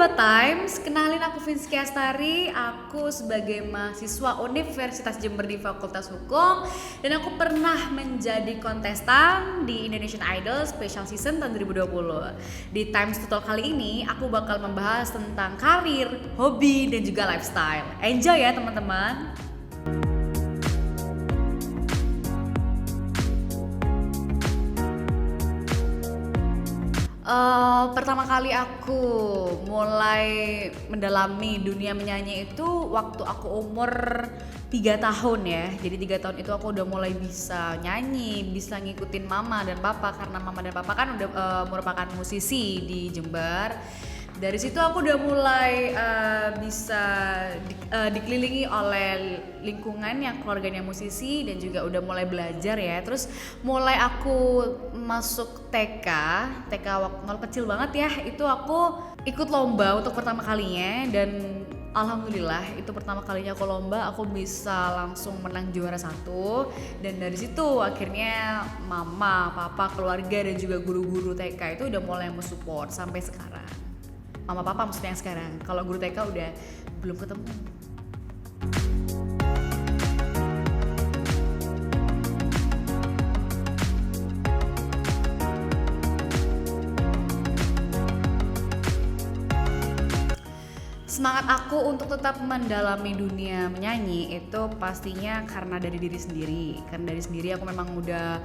Sobat Times, kenalin aku Vinsky Astari. Aku sebagai mahasiswa Universitas Jember di Fakultas Hukum, dan aku pernah menjadi kontestan di Indonesian Idol Special Season tahun 2020. Di Times Tutorial kali ini, aku bakal membahas tentang karir, hobi, dan juga lifestyle. Enjoy ya teman-teman. Pertama kali aku mulai mendalami dunia menyanyi itu waktu aku umur 3 tahun ya. Jadi 3 tahun itu aku udah mulai bisa nyanyi, bisa ngikutin mama dan papa, karena mama dan papa kan udah merupakan musisi di Jember. Dari situ aku udah mulai bisa dikelilingi oleh lingkungan yang keluarganya musisi, dan juga udah mulai belajar ya. Terus mulai aku masuk TK waktu kecil banget ya, itu aku ikut lomba untuk pertama kalinya, dan alhamdulillah itu pertama kalinya aku lomba, aku bisa langsung menang juara 1. Dan dari situ akhirnya mama, papa, keluarga, dan juga guru-guru TK itu udah mulai mensupport sampai sekarang. Mama papa maksudnya yang sekarang. Kalau guru TK udah belum ketemu. Semangat aku untuk tetap mendalami dunia menyanyi itu pastinya karena dari diri sendiri. Karena dari sendiri aku memang udah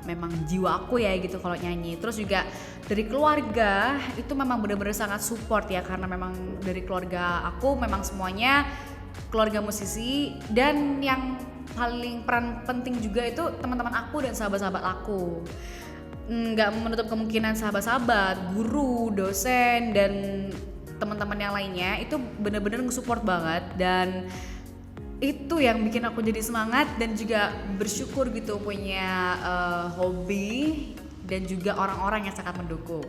memang jiwa aku ya gitu kalau nyanyi. Terus juga dari keluarga itu memang benar-benar sangat support ya, karena memang dari keluarga aku memang semuanya keluarga musisi, dan yang paling peran penting juga itu teman-teman aku dan sahabat-sahabat aku. Nggak menutup kemungkinan sahabat-sahabat, guru, dosen, dan teman-teman yang lainnya itu benar-benar nge-support banget, dan itu yang bikin aku jadi semangat dan juga bersyukur gitu punya hobi dan juga orang-orang yang sangat mendukung.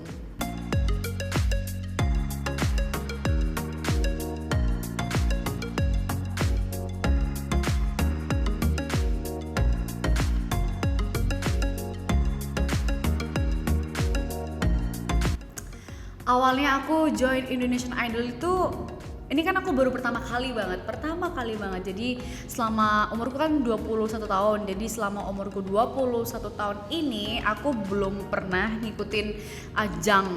Awalnya aku join Indonesian Idol itu, ini kan aku baru pertama kali banget. Jadi selama umurku kan 21 tahun. Jadi selama umurku 21 tahun ini aku belum pernah ngikutin ajang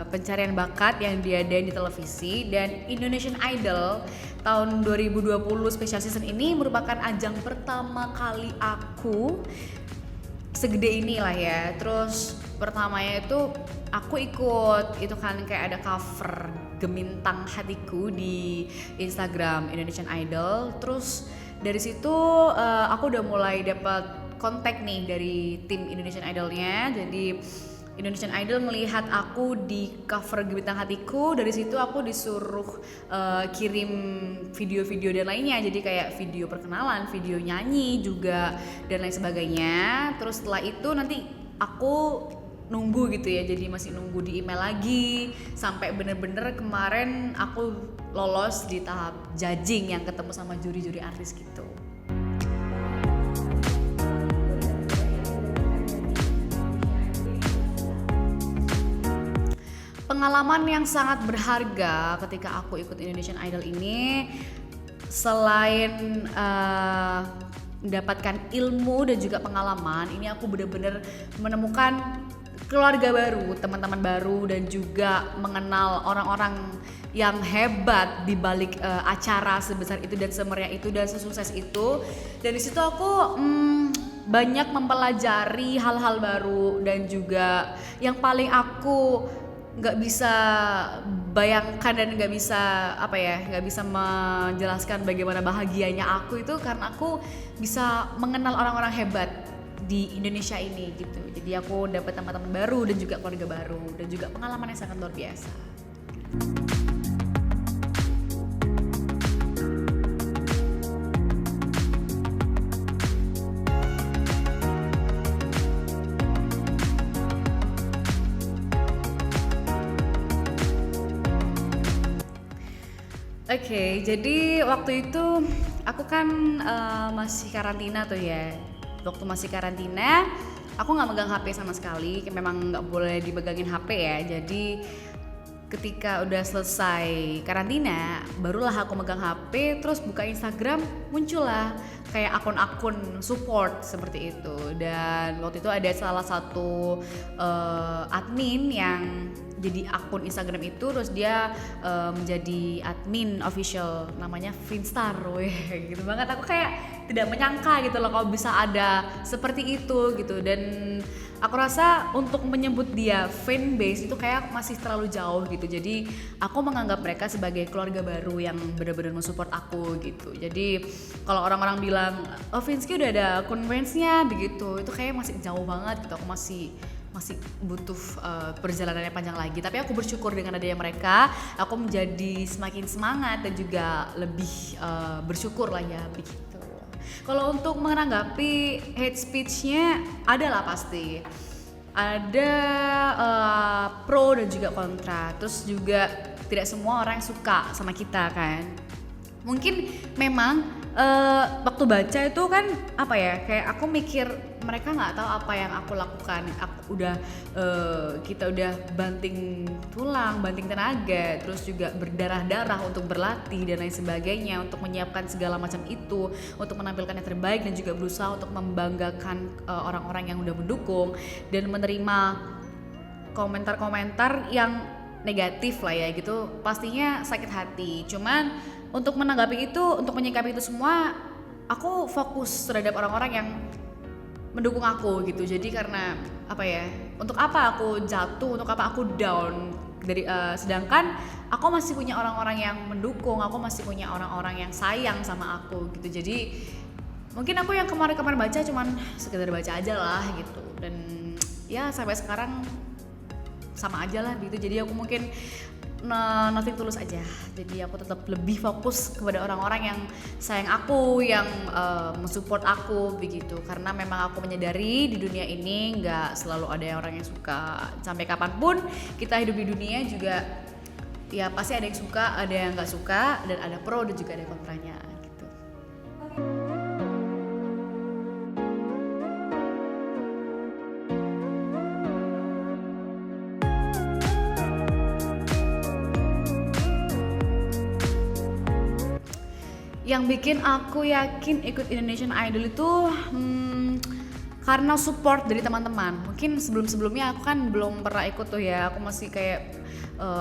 pencarian bakat yang diadain di televisi. Dan Indonesian Idol tahun 2020 Special Season ini merupakan ajang pertama kali aku segede inilah ya. Terus pertamanya itu aku ikut itu kan kayak ada cover Gemintang Hatiku di Instagram Indonesian Idol. Terus dari situ aku udah mulai dapat kontak nih dari tim Indonesian Idolnya. Jadi Indonesian Idol melihat aku di cover Gemintang Hatiku, dari situ aku disuruh kirim video-video dan lainnya. Jadi kayak video perkenalan, video nyanyi juga, dan lain sebagainya. Terus setelah itu nanti aku nunggu gitu ya, jadi masih nunggu di email lagi sampai bener-bener kemarin aku lolos di tahap judging yang ketemu sama juri-juri artis gitu. Pengalaman yang sangat berharga ketika aku ikut Indonesian Idol ini, selain mendapatkan ilmu dan juga pengalaman, ini aku benar-benar menemukan keluarga baru, teman-teman baru, dan juga mengenal orang-orang yang hebat di balik acara sebesar itu dan semeriah itu dan sesukses itu. Dari situ aku banyak mempelajari hal-hal baru, dan juga yang paling aku nggak bisa bayangkan dan nggak bisa menjelaskan bagaimana bahagianya aku itu karena aku bisa mengenal orang-orang hebat di Indonesia ini gitu. Jadi aku dapat teman-teman baru dan juga keluarga baru, dan juga pengalaman yang sangat luar biasa. Oke, jadi waktu itu aku kan masih karantina tuh ya. Waktu masih karantina, aku nggak megang HP sama sekali, memang nggak boleh dipegangin HP ya. Jadi ketika udah selesai karantina, barulah aku megang HP, terus buka Instagram, muncullah kayak akun-akun support seperti itu. Dan waktu itu ada salah satu admin yang jadi akun Instagram itu, terus dia menjadi admin official, namanya Finstar. Weh, gitu banget, aku kayak tidak menyangka gitu loh kalau bisa ada seperti itu gitu. Dan aku rasa untuk menyebut dia fanbase itu kayak masih terlalu jauh gitu. Jadi aku menganggap mereka sebagai keluarga baru yang benar-benar mensupport aku gitu. Jadi kalau orang-orang bilang, oh Finsky udah ada akun fansnya begitu, itu kayak masih jauh banget gitu. Aku masih butuh perjalanan yang panjang lagi. Tapi aku bersyukur dengan adanya mereka, aku menjadi semakin semangat dan juga lebih bersyukur lah ya begitu. Kalau untuk menanggapi hate speech-nya adalah pasti ada pro dan juga kontra. Terus juga tidak semua orang yang suka sama kita kan. Mungkin memang waktu baca itu kan apa ya, kayak aku mikir mereka nggak tahu apa yang aku lakukan. Kita udah banting tulang, banting tenaga, terus juga berdarah-darah untuk berlatih dan lain sebagainya, untuk menyiapkan segala macam itu, untuk menampilkan yang terbaik dan juga berusaha untuk membanggakan orang-orang yang udah mendukung, dan menerima komentar-komentar yang negatif lah ya gitu, pastinya sakit hati. Cuman untuk menanggapi itu, untuk menyikapi itu semua, aku fokus terhadap orang-orang yang mendukung aku gitu. Jadi karena apa ya, untuk apa aku jatuh, untuk apa aku down dari sedangkan aku masih punya orang-orang yang mendukung, aku masih punya orang-orang yang sayang sama aku gitu. Jadi mungkin aku yang kemarin-kemarin baca cuman sekedar baca aja lah gitu, dan ya sampai sekarang sama aja lah gitu. Jadi aku mungkin nothing tulus aja. Jadi aku tetap lebih fokus kepada orang-orang yang sayang aku, yang mensupport aku begitu. Karena memang aku menyadari di dunia ini nggak selalu ada orang yang suka. Sampai kapanpun kita hidup di dunia juga, ya pasti ada yang suka, ada yang nggak suka, dan ada pro dan juga ada kontranya gitu. Yang bikin aku yakin ikut Indonesian Idol itu karena support dari teman-teman. Mungkin sebelum-sebelumnya aku kan belum pernah ikut tuh ya, aku masih kayak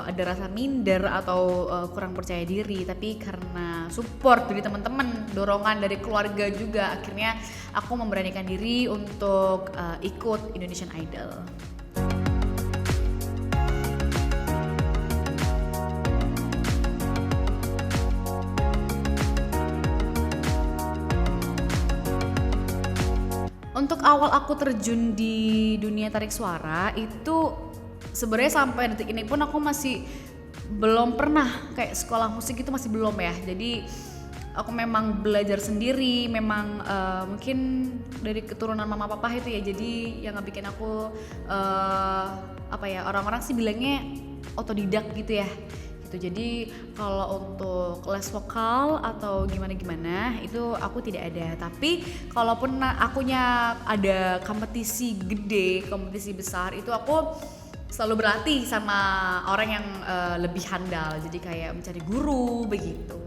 ada rasa minder atau kurang percaya diri. Tapi karena support dari teman-teman, dorongan dari keluarga juga, akhirnya aku memberanikan diri untuk ikut Indonesian Idol. Untuk awal aku terjun di dunia tarik suara itu sebenarnya sampai detik ini pun aku masih belum pernah kayak sekolah musik, itu masih belum ya. Jadi aku memang belajar sendiri, memang mungkin dari keturunan mama papa itu ya. Jadi yang bikin aku orang-orang sih bilangnya otodidak gitu ya. Jadi kalau untuk les vokal atau gimana-gimana itu aku tidak ada. Tapi kalaupun akunya ada kompetisi gede, kompetisi besar, itu aku selalu berlatih sama orang yang lebih handal. Jadi kayak mencari guru begitu.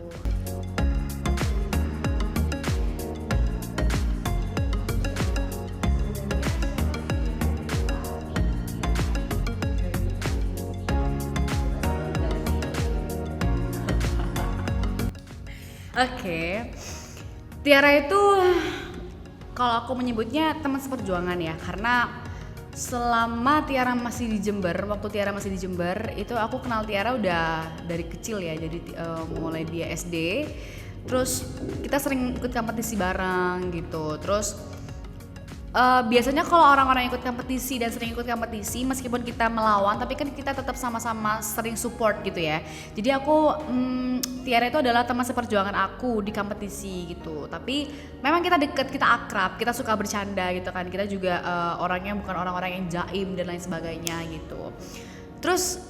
Oke. Tiara itu kalau aku menyebutnya teman seperjuangan ya, karena selama Tiara masih di Jember, waktu Tiara masih di Jember itu aku kenal Tiara udah dari kecil ya. Jadi mulai dia SD, terus kita sering ikut kompetisi bareng gitu. Terus biasanya kalau orang-orang ikut kompetisi dan sering ikut kompetisi, meskipun kita melawan tapi kan kita tetap sama-sama sering support gitu ya. Jadi aku Tiara itu adalah teman seperjuangan aku di kompetisi gitu. Tapi memang kita deket, kita akrab, kita suka bercanda gitu kan. Kita juga orangnya bukan orang-orang yang jaim dan lain sebagainya gitu. Terus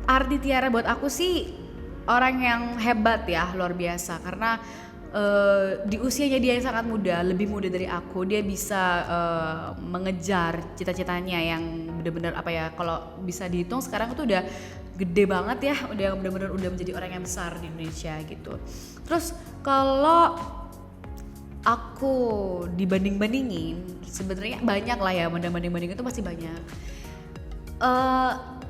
arti Tiara buat aku sih orang yang hebat ya, luar biasa. Karena di usianya dia yang sangat muda, lebih muda dari aku, dia bisa mengejar cita-citanya yang benar-benar apa ya, kalau bisa dihitung sekarang itu udah gede banget ya, udah benar-benar udah menjadi orang yang besar di Indonesia gitu. Terus kalau aku dibanding-bandingin, sebenarnya banyak lah ya, banding-banding itu pasti banyak.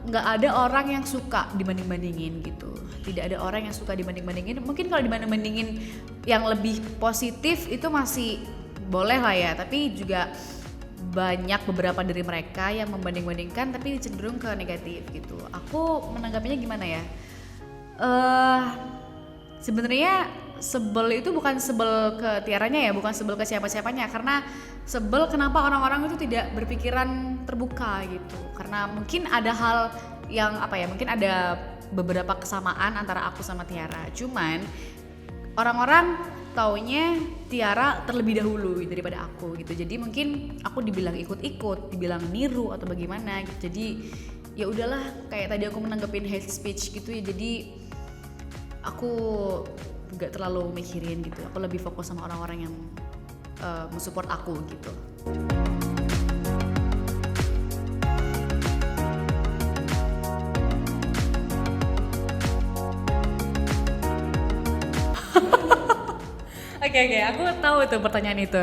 Nggak ada orang yang suka dibanding-bandingin gitu. Tidak ada orang yang suka dibanding-bandingin. Mungkin kalau dibanding-bandingin yang lebih positif itu masih boleh lah ya, tapi juga banyak beberapa dari mereka yang membanding-bandingkan tapi cenderung ke negatif gitu. Aku menanggapinya gimana ya? Sebenarnya sebel itu bukan sebel ke Tiaranya ya, bukan sebel ke siapa-siapanya, karena sebel kenapa orang-orang itu tidak berpikiran terbuka gitu. Karena mungkin ada hal yang apa ya, mungkin ada beberapa kesamaan antara aku sama Tiara. Cuman orang-orang taunya Tiara terlebih dahulu daripada aku gitu. Jadi mungkin aku dibilang ikut-ikut, dibilang niru atau bagaimana gitu. Jadi ya udahlah, kayak tadi aku menanggapin hate speech gitu ya. Jadi aku gak terlalu mikirin gitu, aku lebih fokus sama orang-orang yang mensupport aku gitu. Oke, aku tahu tuh pertanyaan itu.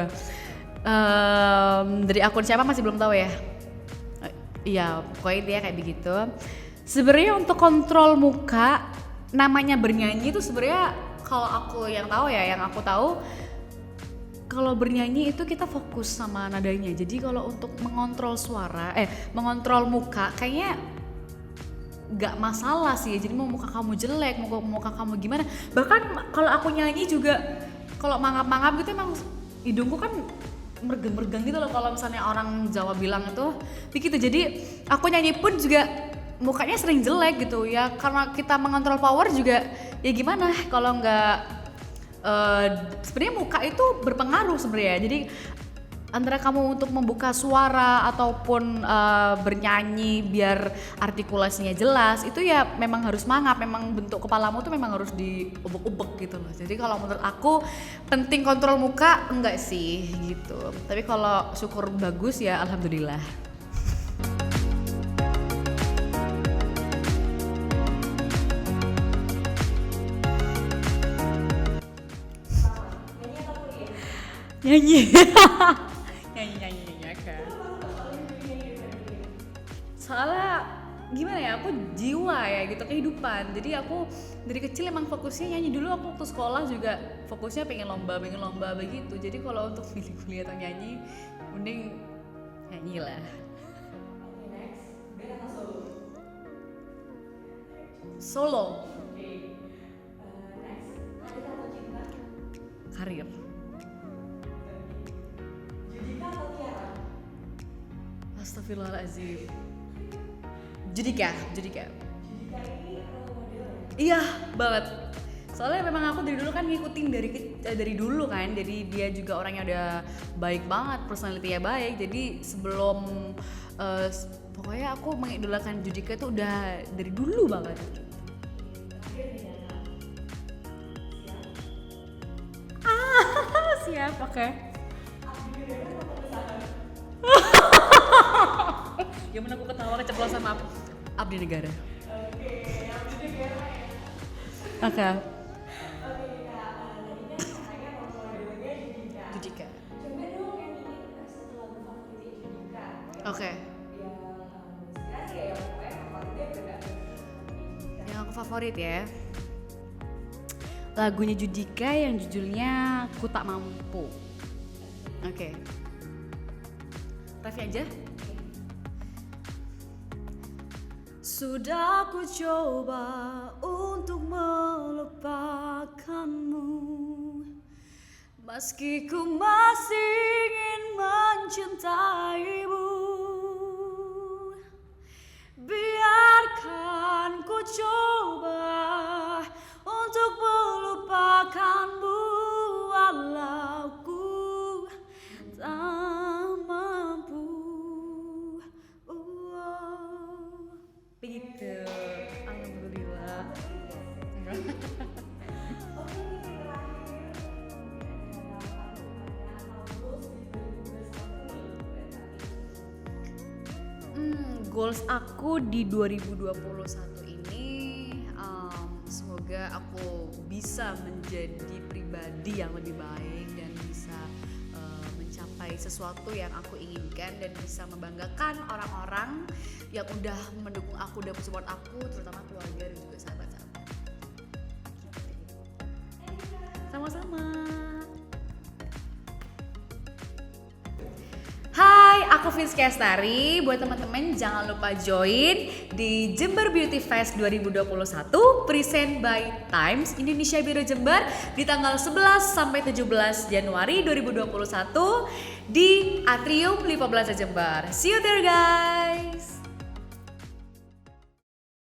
Dari akun siapa masih belum tahu ya. Iya, pokoknya dia kayak begitu. Sebenarnya untuk kontrol muka, namanya bernyanyi itu sebenarnya kalau aku yang tahu ya, yang aku tahu kalau bernyanyi itu kita fokus sama nadanya. Jadi kalau untuk mengontrol suara, mengontrol muka kayaknya nggak masalah sih. Jadi mau muka kamu jelek, mau muka kamu gimana. Bahkan kalau aku nyanyi juga, kalau mangap-mangap gitu emang hidungku kan mergeng-mergeng gitu loh. Kalau misalnya orang Jawa bilang itu begitu. Jadi aku nyanyi pun juga mukanya sering jelek gitu ya, karena kita mengontrol power juga ya gimana kalau nggak sebenarnya muka itu berpengaruh sebenarnya. Jadi antara kamu untuk membuka suara ataupun bernyanyi biar artikulasinya jelas, itu ya memang harus mangap, memang bentuk kepalamu tuh memang harus diubek-ubek gitu loh. Jadi kalau menurut aku penting kontrol muka enggak sih gitu, tapi kalau syukur bagus ya alhamdulillah. Nyanyi nyanyi kan, soalnya gimana ya, aku jiwa ya gitu, kehidupan. Jadi aku dari kecil emang fokusnya nyanyi. Dulu aku waktu sekolah juga fokusnya pengen lomba begitu. Jadi kalau untuk pilih kuliah atau nyanyi, mending nyanyi lah. Solo. Karir. Astagfirullahaladzim. Judika. Iya banget. Soalnya memang aku dari dulu kan ngikutin dari dulu kan. Jadi dia juga orangnya udah baik banget, personality-nya baik. Jadi sebelum pokoknya aku mengidolakan Judika itu udah dari dulu banget. Siap, oke. Okay. Gimana aku ketawa keceplosan sama Abdi Negara. Oke. Judika. Oke. Yang aku favorit ya, lagunya Judika yang judulnya Ku Tak Mampu. Oke. Raffi aja. Sudah ku coba untuk melupakanmu, meski ku masih ingin mencintaimu. Biarkan ku coba untuk melupakanmu, walau ku tak mampu. Begitu. Alhamdulillah. goals aku di 2021 ini, semoga aku bisa menjadi pribadi yang lebih baik dan bisa mencapai sesuatu yang aku inginkan dan bisa membanggakan orang-orang yang udah mendukung aku dan support aku, terutama keluarga dan juga sahabat-sahabat. Sama-sama. Hai, aku Fizky Astari. Buat teman-teman jangan lupa join di Jember Beauty Fest 2021 present by Times Indonesia Biro Jember di tanggal 11 sampai 17 Januari 2021 di Atrium Lipo Plaza Jember. See you there guys.